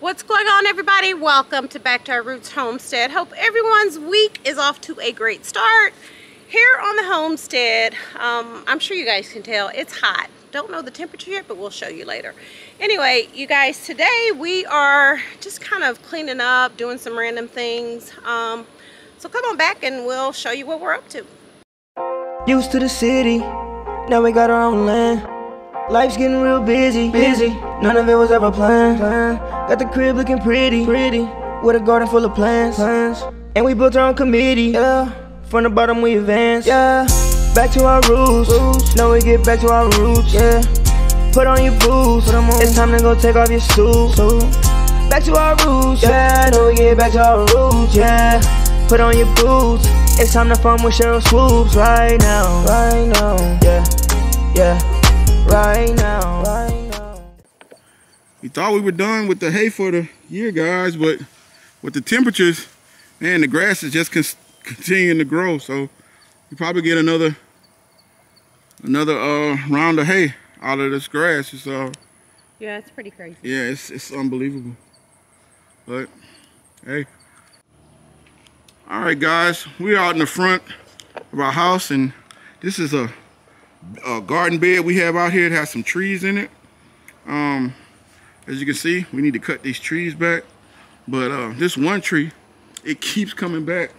What's going on, everybody? Welcome to Back to Our Roots Homestead. Hope everyone's week is off to a great start. Here on the homestead, I'm sure you guys can tell it's hot. Don't know the temperature yet, but we'll show you later. Anyway, you guys, today we are just kind of cleaning up, doing some random things. So come on back and we'll show you what we're up to. Used to the city, now we got our own land. Life's getting real busy. None of it was ever planned. Got the crib looking pretty, with a garden full of plants. And we built our own committee, yeah. From the bottom we advance, yeah. Back to our roots, now we get back to our roots, yeah. Put on your boots, it's time to go take off your suit. Back to our roots, yeah. Now we get back to our roots, yeah. Put on your boots, it's time to farm with Cheryl Swoops right now, yeah. Right now. We thought we were done with the hay for the year, guys, but with the temperatures, man, the grass is just continuing to grow. So we probably get another round of hay out of this grass. It's yeah, it's pretty crazy. Yeah, it's unbelievable. But hey, all right, guys, we're out in the front of our house, and this is a garden bed we have out here. It has some trees in it. As you can see, we need to cut these trees back, but this one tree, it keeps coming back,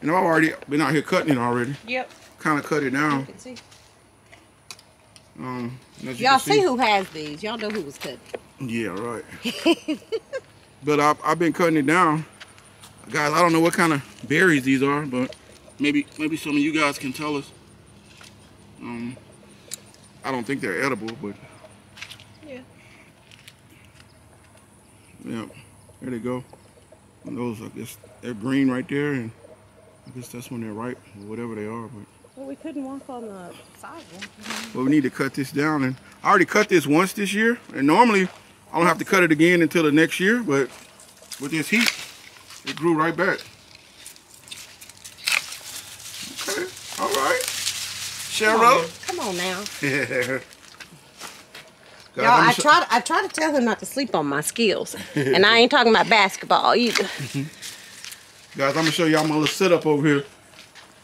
and I've already been out here cutting it already. Yep. Kind of cut it down. You can see. Y'all see who has these. Y'all know who was cutting. Yeah, right. But I've been cutting it down, guys. I don't know what kind of berries these are, but maybe some of you guys can tell us. I don't think they're edible, but yeah, there they go. And those, I guess, they're green right there, and I guess that's when they're ripe, or whatever they are. But well, we couldn't walk on the sidewalk. Well, we need to cut this down, and I already cut this once this year, and normally I don't have to cut it again until the next year, but with this heat, it grew right back. Okay, all right. Cheryl. Come on now. Y'all, I try to tell him not to sleep on my skills. And I ain't talking about basketball either. Guys, I'm gonna show y'all my little setup over here.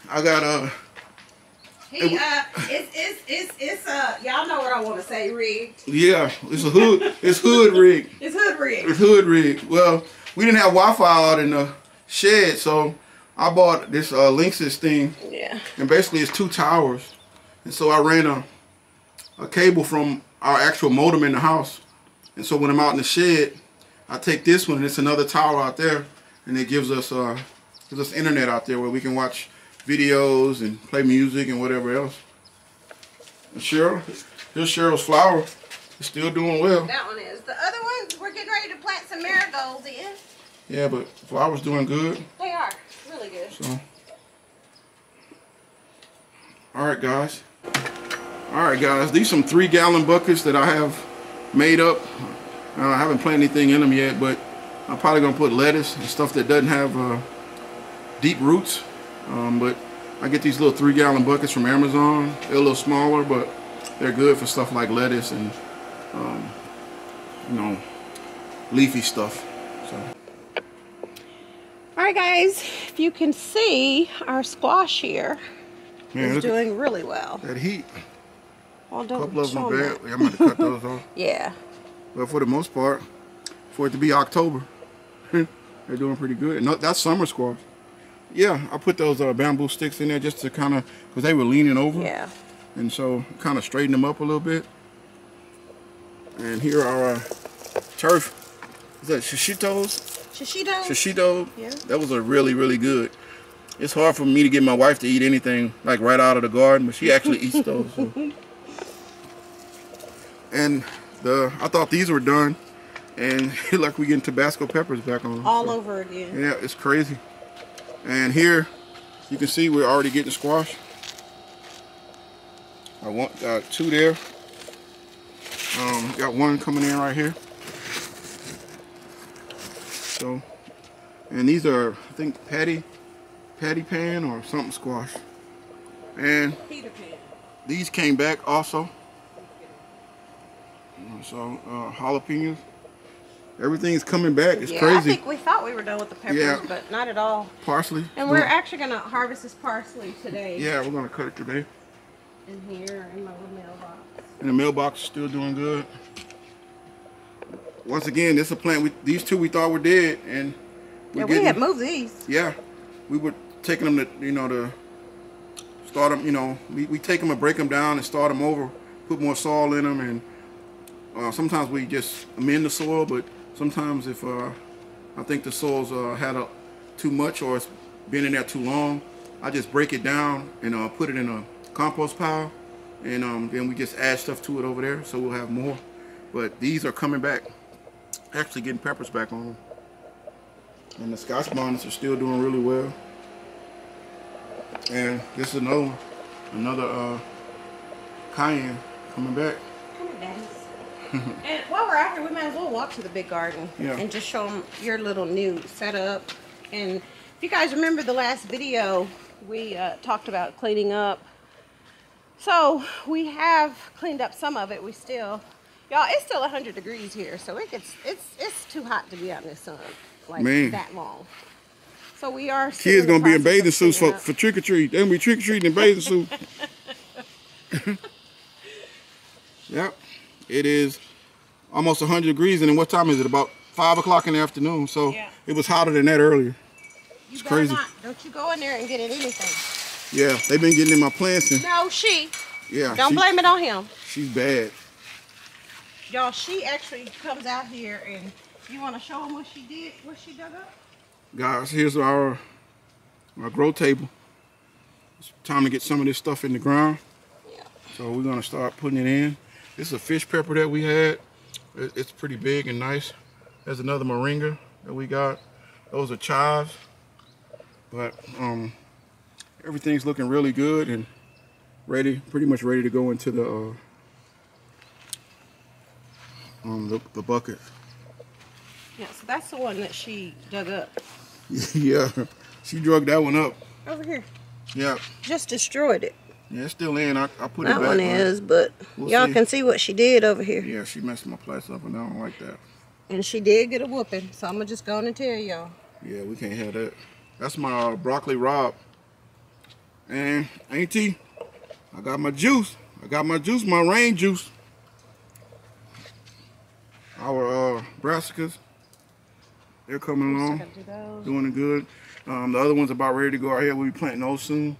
I got it's y'all know what I want to say, rigged. Yeah, it's a hood. It's hood rigged. It's hood rigged. It's hood rigged. Well, we didn't have Wi-Fi out in the shed, so I bought this Linksys thing. Yeah. And basically it's 2 towers. And so I ran a cable from our actual modem in the house. And so when I'm out in the shed, I take this one, and it's another tower out there, and it gives us internet out there where we can watch videos and play music and whatever else. And Cheryl, here's Cheryl's flower. It's still doing well. That one is. The other ones, we're getting ready to plant some marigolds in. Yeah, but the flower's doing good. They are. Really good. So, alright guys, these some 3-gallon buckets that I have made up. I haven't planted anything in them yet, but I'm probably gonna put lettuce and stuff that doesn't have deep roots. But I get these little 3-gallon buckets from Amazon. They're a little smaller, but they're good for stuff like lettuce and you know, leafy stuff. So. Alright guys, if you can see, our squash here is doing really well. That heat. Well, a couple of them are bad. I'm going to cut those off. Yeah. But for the most part, for it to be October, they're doing pretty good. And that's summer squash. Yeah, I put those bamboo sticks in there just to kind of, because they were leaning over. Yeah. And so kind of straighten them up a little bit. And here are our turf. Is that shishitos? Shishito. Yeah. That was a really good. It's hard for me to get my wife to eat anything like right out of the garden, but she actually eats those. So. And I thought these were done, and like we getting Tabasco peppers back on them. All over again. Yeah, it's crazy. And here, you can see we're already getting squash. I want 2 there. Got 1 coming in right here. So, and these are, I think, patty pan or something squash. And Peter pan. These came back also. So jalapenos. Everything's coming back. It's yeah, crazy. I think we thought we were done with the peppers, but not at all. Parsley. And we're actually going to harvest this parsley today. Yeah, we're going to cut it today. In here, in my little mailbox. And the mailbox is still doing good. Once again, this is a plant. These two we thought were dead, and we had moved these. Yeah, we were taking them to, you know, to start them. You know, we take them and break them down and start them over, put more soil in them, and sometimes we just amend the soil. But sometimes if I think the soil's had too much or it's been in there too long, I just break it down and put it in a compost pile, and then we just add stuff to it over there, so we'll have more. But these are coming back, actually getting peppers back on them. And the Scotch bonnets are still doing really well. And this is another one, another cayenne coming back. Come on, daddies. And while we're out here, we might as well walk to the big garden and just show them your little new setup. And if you guys remember the last video, we talked about cleaning up. So we have cleaned up some of it. We still, y'all, it's still 100 degrees here, so it's too hot to be out in the sun like that long. So we are. Kids gonna be in bathing suits for trick or treat. They're gonna be trick or treating in bathing suits. Yep, it is almost 100 degrees, and then what time is it? About 5 o'clock in the afternoon. So it was hotter than that earlier. It's crazy. Don't you go in there and get in anything. Yeah, they've been getting in my plants. And no, she. Yeah. Don't blame it on him. She's bad. Y'all, she actually comes out here, and you want to show them what she did, what she dug up? Guys, here's our grow table. It's time to get some of this stuff in the ground. Yeah. So we're gonna start putting it in. This is a fish pepper that we had. It's pretty big and nice. There's another moringa that we got. Those are chives. But everything's looking really good and ready, pretty much ready to go into the bucket. Yeah, so that's the one that she dug up. Yeah, she drug that one up. Over here. Yeah. Just destroyed it. Yeah, it's still in. I put that it back. That one is, but y'all can see what she did over here. Yeah, she messed my place up, and I don't like that. And she did get a whooping, so I'm gonna just go on and tell y'all. Yeah, we can't have that. That's my broccoli rabe. And auntie, I got my juice. My rain juice. Our brassicas, they're coming along, doing good. The other one's about ready to go out here. We'll be planting those soon.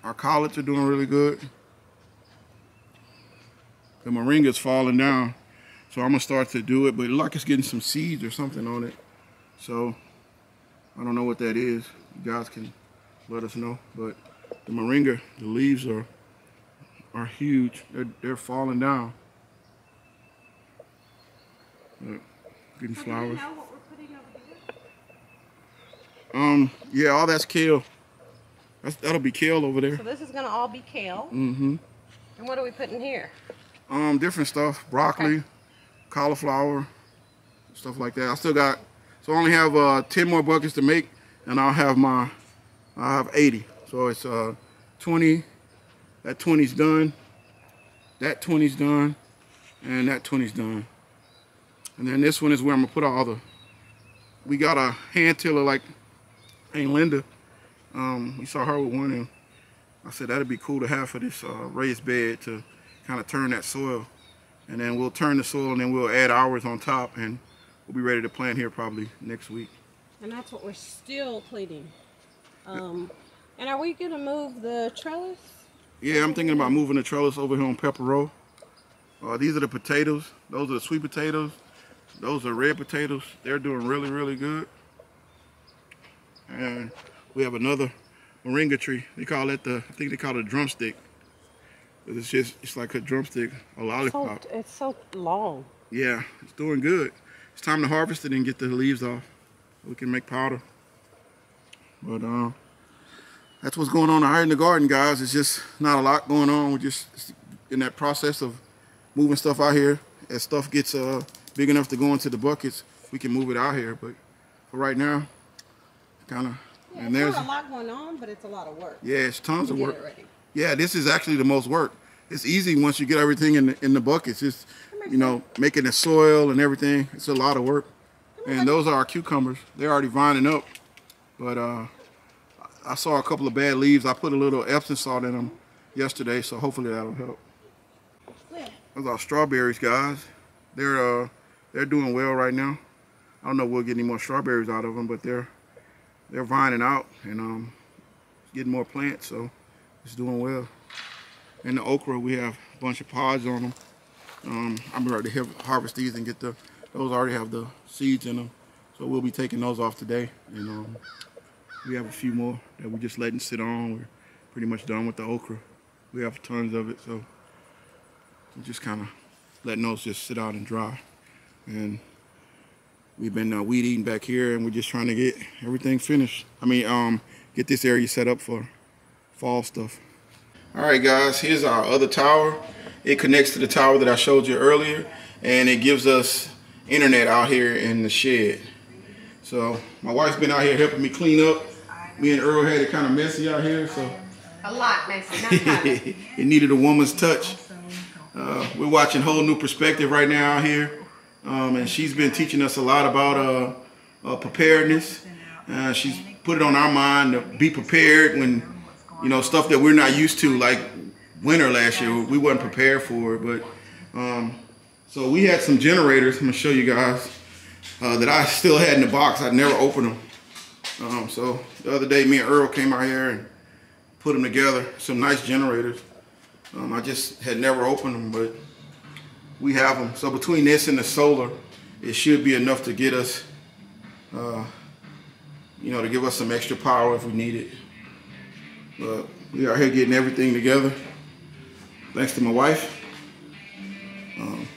Our collards are doing really good. The moringa's falling down, so I'm gonna start to do it, but it looks like it's getting some seeds or something on it. So I don't know what that is. You guys can let us know. But the moringa, the leaves are huge. They're falling down. Look, getting flowers. Do you know what we're putting over here? Yeah, all that's kale. That'll be kale over there. So this is gonna all be kale. Mm-hmm. And what are we putting here? Different stuff. Broccoli, cauliflower, stuff like that. I still got, so I only have 10 more buckets to make, and I'll have 80. So it's 20. That 20's done. That 20's done, and that 20's done. And then this one is where I'm gonna put all the. We got a hand tiller like Aunt Linda. We saw her with one, and I said that'd be cool to have for this raised bed to kind of turn that soil. And then we'll turn the soil, and then we'll add ours on top, and we'll be ready to plant here probably next week. And that's what we're still cleaning. And are we gonna move the trellis? Yeah, I'm thinking about moving the trellis over here on Pepper Row. These are the potatoes. Those are the sweet potatoes. Those are red potatoes. They're doing really, really good. And we have another moringa tree. They call it I think they call it a drumstick. But it's like a drumstick, a lollipop. It's so long. Yeah, it's doing good. It's time to harvest it and get the leaves off. We can make powder. But that's what's going on out here in the garden, guys. It's just not a lot going on. We're just in that process of moving stuff out here. As stuff gets big enough to go into the buckets, we can move it out here. But for right now, kind of. Yeah, and there's not a lot going on, but it's a lot of work. Yeah, it's tons of work. Yeah, this is actually the most work. It's easy once you get everything in the buckets. It's you know, making the soil and everything. It's a lot of work. And those are our cucumbers. They're already vining up. But I saw a couple of bad leaves. I put a little Epsom salt in them yesterday, so hopefully that'll help. Those are strawberries, guys. They're doing well right now. I don't know if we'll get any more strawberries out of them, but they're vining out and getting more plants, so it's doing well. And the okra, we have a bunch of pods on them. I'm ready to harvest these and get those already have the seeds in them, so we'll be taking those off today. And we have a few more that we're just letting sit on. We're pretty much done with the okra. We have tons of it, so we're just kind of letting those just sit out and dry. And we've been weed eating back here, and we're just trying to get everything finished. I mean, get this area set up for fall stuff. All right, guys, here's our other tower. It connects to the tower that I showed you earlier, and it gives us internet out here in the shed. So my wife's been out here helping me clean up. Me and Earl had it kind of messy out here, so a lot messy, not kind of. it needed a woman's touch. We're watching Whole New Perspective right now out here, and she's been teaching us a lot about preparedness. She's put it on our mind to be prepared when, you know, stuff that we're not used to, like winter last year, we wasn't prepared for it. But so we had some generators. I'm gonna show you guys that I still had in the box. I'd never opened them. So the other day, me and Earl came out here and put them together. Some nice generators. I just had never opened them, but we have them. So between this and the solar, it should be enough to get us, you know, to give us some extra power if we need it. But we are here getting everything together, thanks to my wife.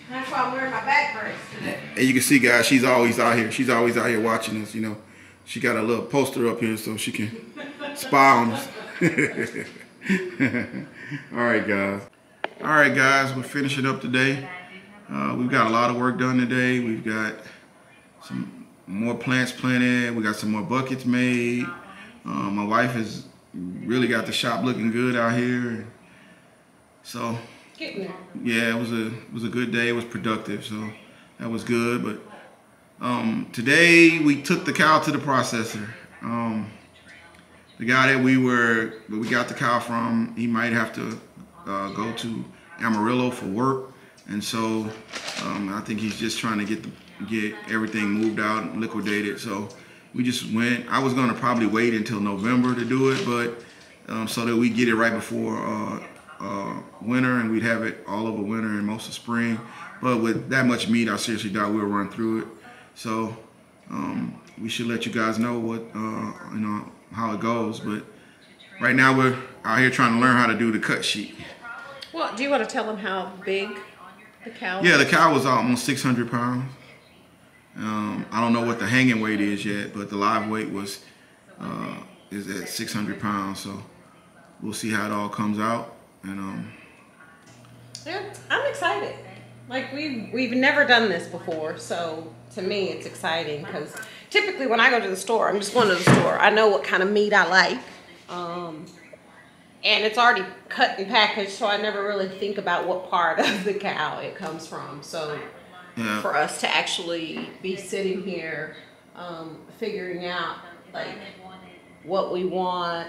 That's why I'm wearing my back brace today. And you can see, guys, she's always out here. She's always out here watching us, you know. She got a little poster up here so she can spy on us. All right, guys. All right, guys, we're finishing up today. We've got a lot of work done today. We've got some more plants planted. We got some more buckets made. My wife has really got the shop looking good out here. So yeah, it was a good day. It was productive, so that was good. But today we took the cow to the processor. The guy that we got the cow from, he might have to go to Amarillo for work, and so I think he's just trying to get everything moved out and liquidated. So we just went. I was gonna probably wait until November to do it, but so that we get it right before winter, and we'd have it all over winter and most of spring. But with that much meat, I seriously doubt we'll run through it. So we should let you guys know what you know, how it goes. But right now we're out here trying to learn how to do the cut sheet. Well, do you want to tell them how big the cow was? Yeah, the cow was almost 600 pounds. I don't know what the hanging weight is yet, but the live weight is at 600 pounds. So we'll see how it all comes out. And yeah, I'm excited. Like we've never done this before, so to me it's exciting because typically when I go to the store, I'm just going to the store. I know what kind of meat I like, and it's already cut and packaged, so I never really think about what part of the cow it comes from. So yeah, for us to actually be sitting here figuring out like what we want,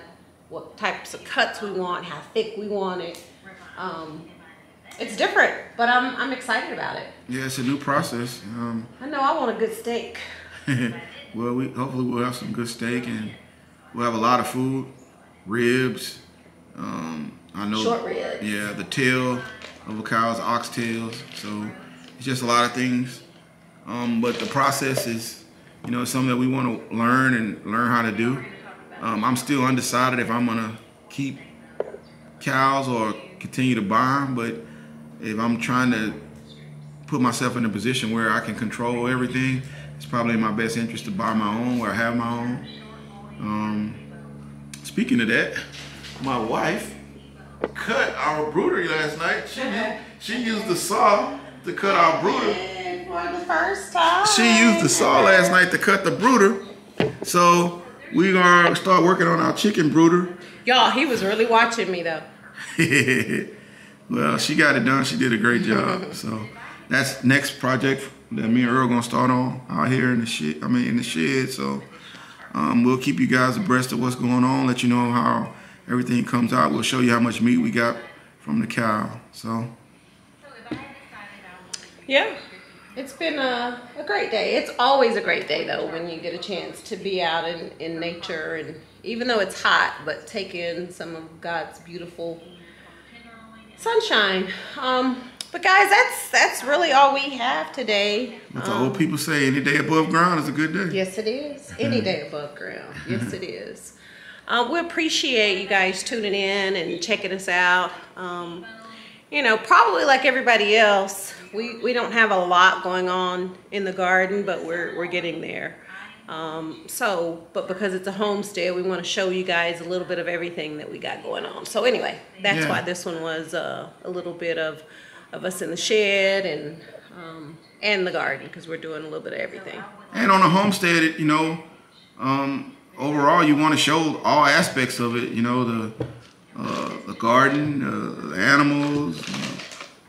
what types of cuts we want, how thick we want it. It's different, but I'm excited about it. Yeah, it's a new process. I know I want a good steak. Well, hopefully we'll have some good steak, and we'll have a lot of food, ribs. I know short ribs. Yeah, the tail of a cow's oxtails. So it's just a lot of things. But the process is, you know, something that we want to learn how to do. I'm still undecided if I'm gonna keep cows or continue to buy them, but if I'm trying to put myself in a position where I can control everything, it's probably in my best interest to buy my own or have my own. Speaking of that, my wife cut our brooder last night. She used the saw to cut our brooder. For the first time. She used the saw last night to cut the brooder. So we're gonna start working on our chicken brooder. Y'all, he was really watching me though. Well, she got it done. She did a great job. So that's next project that me and Earl gonna start on out here in the shit. I mean in the shed. So we'll keep you guys abreast of what's going on. Let you know how everything comes out. We'll show you how much meat we got from the cow. So yeah. It's been a great day. It's always a great day, though, when you get a chance to be out in nature. And even though it's hot, but take in some of God's beautiful sunshine. But guys, that's really all we have today. What the old people say, any day above ground is a good day. Yes, it is. Any day above ground. Yes, it is. We appreciate you guys tuning in and checking us out. You know, probably like everybody else, we don't have a lot going on in the garden, but we're getting there. But because it's a homestead, we want to show you guys a little bit of everything that we got going on. So anyway, that's why this one was a little bit of us in the shed and the garden, because we're doing a little bit of everything. And on a homestead, you know, overall you want to show all aspects of it. You know, the garden, the animals,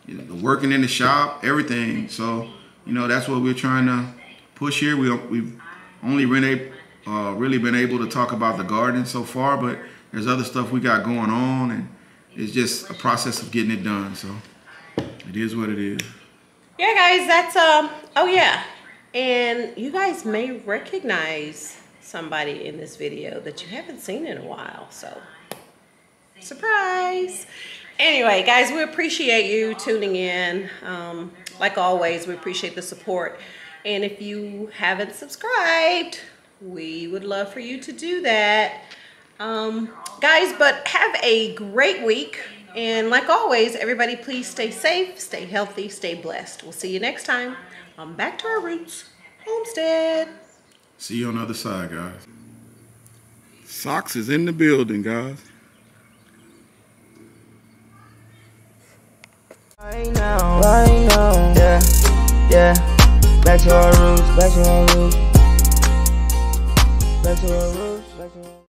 the working in the shop, everything. So, you know, that's what we're trying to push here. We've only really been able to talk about the garden so far, but there's other stuff we got going on, and it's just a process of getting it done. So it is what it is. Yeah, guys, that's oh yeah, and you guys may recognize somebody in this video that you haven't seen in a while. So surprise. Anyway, guys, we appreciate you tuning in. Like always, we appreciate the support. And if you haven't subscribed, we would love for you to do that. Guys, but have a great week. And like always, everybody please stay safe, stay healthy, stay blessed. We'll see you next time on Back to Our Roots Homestead. See you on the other side, guys. Socks is in the building, guys. Right now, yeah. Back to our roots, back to our roots, back to our roots, back to our roots.